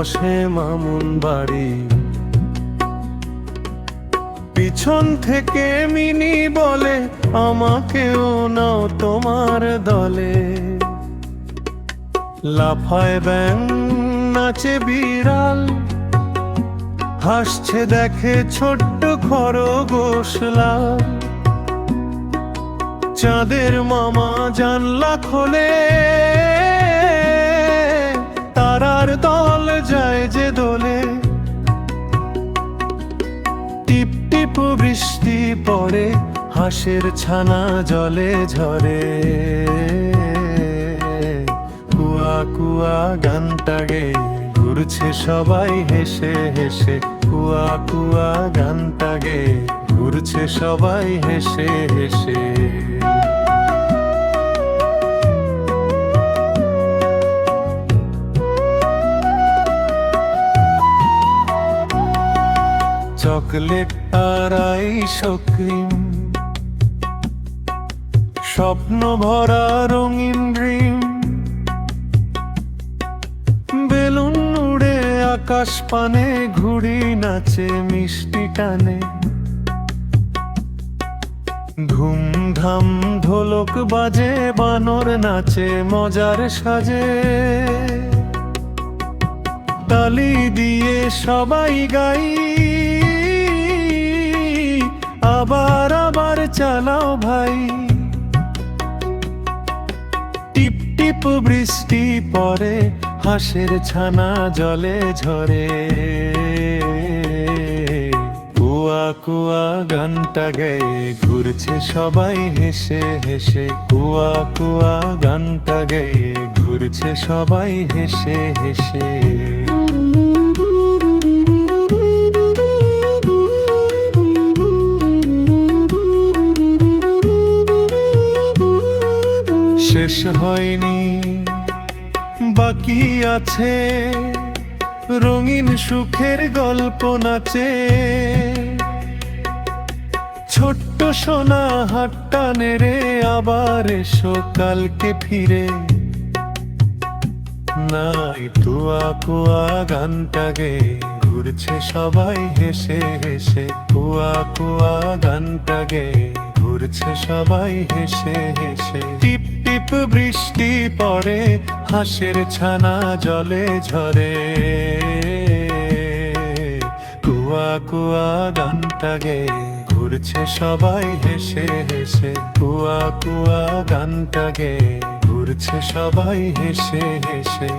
বসে মামুন বাড়ি। পিছন থেকে মিনি বলে, আমাকেও নাও তোমার দলে। লাফায় ব্যাঙ, নাচে বিড়াল, হাসছে দেখে ছোট্ট খরগোশ লাল। চাঁদের মামা জানলা খোলে, তারার দল যায় যে দোলে। টিপ টিপ বৃষ্টি পড়ে, হাঁসের ছানা জলে ঝরে। কুয়া কুয়া গানটা গেয়ে ঘুরছে সবাই হেসে হেসে। কুয়া কুয়া গানটা গেয়ে ঘুরছে সবাই হেসে হেসে। চকলেট আর আইসক্রিম, স্বপ্ন ভরা রঙিন ড্রিম। বেলুন উড়ে আকাশ পানে, ঘুড়ি নাচে মিষ্টি টানে। ধুমধাম ঢোলক বাজে, বানর নাচে মজার সাজে। তালি দিয়ে সবাই গাই, আবার আবার চালাও ভাই। টিপ টিপ বৃষ্টি পড়ে, হাঁসের ছানা জলে ঝরে। কুয়া কুয়া গানটা গেয়ে ঘুরছে সবাই হেসে হেসে। কুয়া কুয়া গানটা গেয়ে ঘুরছে সবাই হেসে হেসে। শেষ হয়নি, বাকি আছে, রঙিন সুখের গল্প নাচে। ছোট্ট সোনা হাতটা নেড়ে, আবার এসো কালকে ফিরে। নাই কুয়া কুয়া গানটা গেয়ে ঘুরছে সবাই হেসে হেসে। কুয়া কুয়া গানটা গেয়ে ঘুরছে সবাই হেসে হেসে। টিপ টিপ বৃষ্টি পড়ে, হাঁসের ছানা জলে ঝরে। কুয়া কুয়া গানটা গেয়ে ঘুরছে সবাই হেসে হেসে। কুয়া কুয়া গানটা গেয়ে ঘুরছে সবাই হেসে হেসে।